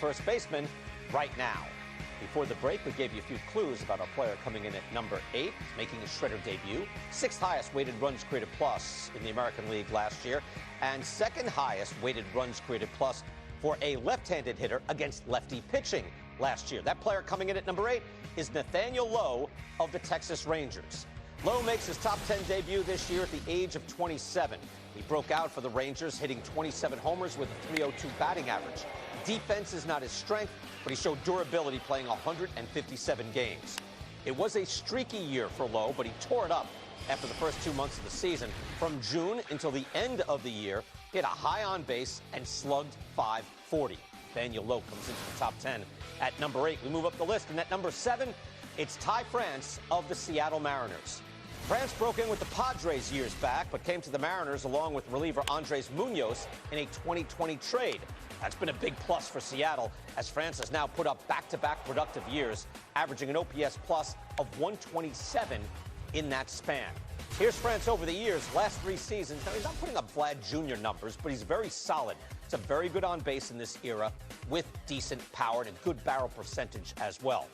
first baseman right now. Before the break, we gave you a few clues about our player coming in at number 8, making his shredder debut, 6th highest weighted runs created plus in the American League last year, and 2nd highest weighted runs created plus for a left-handed hitter against lefty pitching last year. That player coming in at number 8 is Nathaniel Lowe of the Texas Rangers. Lowe makes his top 10 debut this year at the age of 27. He broke out for the Rangers, hitting 27 homers with a .302 batting average. Defense is not his strength, but he showed durability playing 157 games. It was a streaky year for Lowe, but he tore it up after the first 2 months of the season. From June until the end of the year, he hit a high on base and slugged .540. Nathaniel Lowe comes into the top 10 at number 8. We move up the list, and at number 7, it's Ty France of the Seattle Mariners. France broke in with the Padres years back, but came to the Mariners along with reliever Andres Munoz in a 2020 trade. That's been a big plus for Seattle, as France has now put up back-to-back productive years, averaging an OPS plus of 127 in that span. Here's France over the years, last 3 seasons. Now, he's not putting up Vlad Jr. numbers, but he's very solid. It's a very good on base in this era with decent power and a good barrel percentage as well.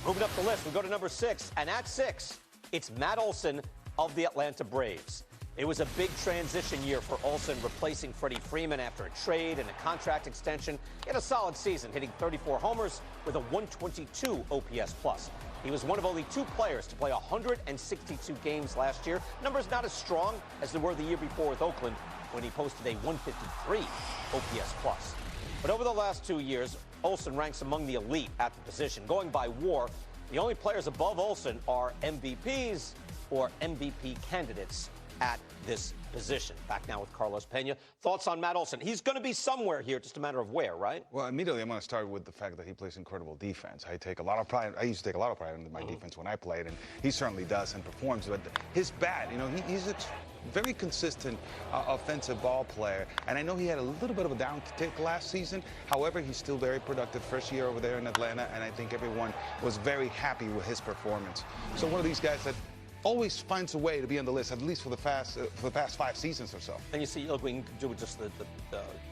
Moving up the list, we go to number 6, and at 6, it's Matt Olson of the Atlanta Braves. It was a big transition year for Olson, replacing Freddie Freeman after a trade and a contract extension. He had a solid season, hitting 34 homers with a 122 OPS plus. He was one of only 2 players to play 162 games last year. Numbers not as strong as they were the year before with Oakland, when he posted a 153 OPS plus. But over the last 2 years, Olson ranks among the elite at the position. Going by WAR, the only players above Olson are MVPs or MVP candidates at this position. Back now with Carlos Pena. Thoughts on Matt Olson? He's going to be somewhere here, just a matter of where, right? Well, immediately I'm going to start with the fact that he plays incredible defense. I used to take a lot of pride in my defense when I played, and he certainly does and performs. But his bat, he's a very consistent offensive ball player, and I know he had a little bit of a downtick last season. However, he's still very productive first year over there in Atlanta, and I think everyone was very happy with his performance. So one of these guys that always finds a way to be on the list, at least for the past 5 seasons or so. And you see, look, we can do just the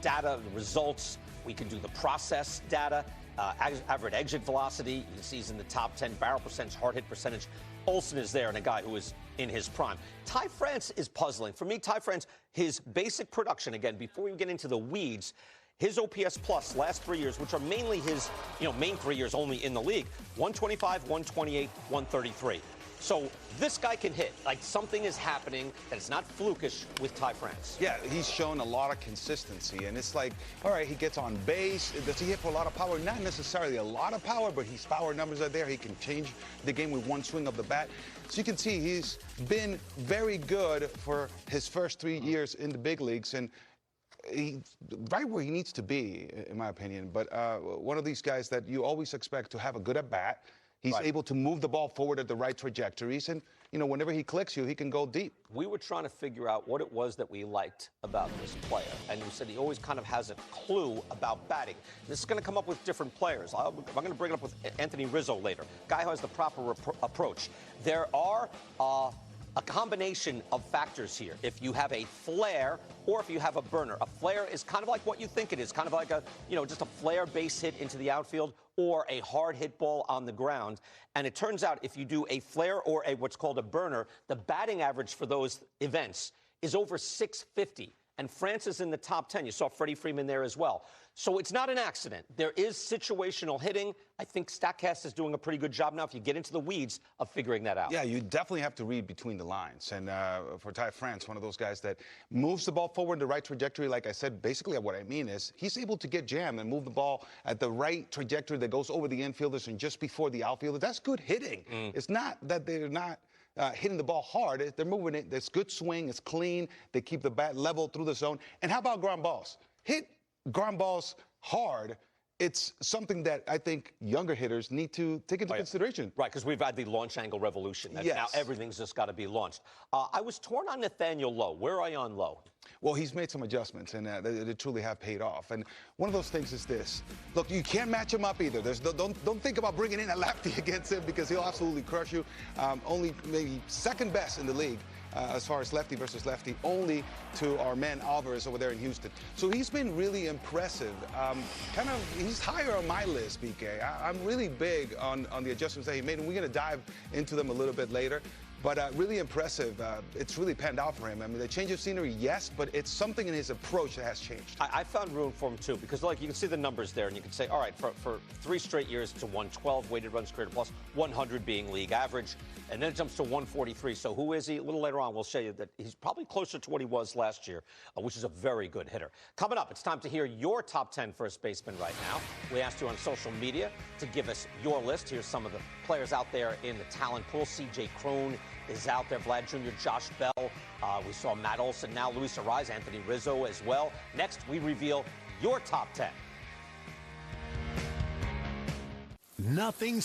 data, the results. We can do the process data, average exit velocity. You can see he's in the top 10, barrel percentage, hard hit percentage. Olson is there, and a guy who is in his prime. Ty France is puzzling. For me, Ty France, his basic production, again, before we get into the weeds, his OPS plus last 3 years, which are mainly his, main 3 years only in the league, 125, 128, 133. So this guy can hit. Like, something is happening that is not flukish with Ty France. Yeah, he's shown a lot of consistency, and it's like, all right, he gets on base. Does he hit for a lot of power? Not necessarily a lot of power, but his power numbers are there. He can change the game with one swing of the bat. So you can see he's been very good for his first 3 years in the big leagues, and he's right where he needs to be, in my opinion. But one of these guys that you always expect to have a good at-bat. He's able to move the ball forward at the right trajectories, and, whenever he clicks you, he can go deep. We were trying to figure out what it was that we liked about this player, and you said he always kind of has a clue about batting. This is going to come up with different players. I'm going to bring it up with Anthony Rizzo later, guy who has the proper approach. There are a combination of factors here. If you have a flare or if you have a burner. A flare is kind of like what you think it is, kind of like a, just a flare base hit into the outfield or a hard hit ball on the ground. And it turns out if you do a flare or what's called a burner, the batting average for those events is over 650. And France is in the top 10. You saw Freddie Freeman there as well. So it's not an accident. There is situational hitting. I think StatCast is doing a pretty good job now if you get into the weeds of figuring that out. Yeah, you definitely have to read between the lines. And for Ty France, one of those guys that moves the ball forward in the right trajectory, like I said, basically what I mean is he's able to get jammed and move the ball at the right trajectory that goes over the infielders and just before the outfielders. That's good hitting. It's not that they're not hitting the ball hard. They're moving it. There's good swing. It's clean. They keep the bat level through the zone. And how about ground balls? Hit ground balls hard. It's something that I think younger hitters need to take into consideration. Right, because we've had the launch angle revolution. Yes. Now everything's just got to be launched. I was torn on Nathaniel Lowe. Where are you on Lowe? Well, he's made some adjustments, and they truly have paid off. And one of those things is this. Look, you can't match him up either. Don't think about bringing in a lefty against him because he'll absolutely crush you. Only maybe second best in the league as far as lefty versus lefty, only to our man Alvarez over there in Houston. So he's been really impressive. He's higher on my list, BK. I'm really big on the adjustments that he made, and we're going to dive into them a little bit later. But really impressive. It's really panned out for him. I mean, the change of scenery, yes, but it's something in his approach that has changed. I found room for him, too, because, like, you can see the numbers there, and you can say, all right, for 3 straight years, it's a 112 weighted runs created plus, 100 being league average, and then it jumps to 143. So who is he? A little later on, we'll show you that he's probably closer to what he was last year, which is a very good hitter. Coming up, it's time to hear your top 10 first basemen right now. We asked you on social media to give us your list. Here's some of the players out there in the talent pool. C.J. Cron is out there, Vlad Jr., Josh Bell. We saw Matt Olson, now Luis Ariz, Anthony Rizzo as well. Next, we reveal your top 10. Nothing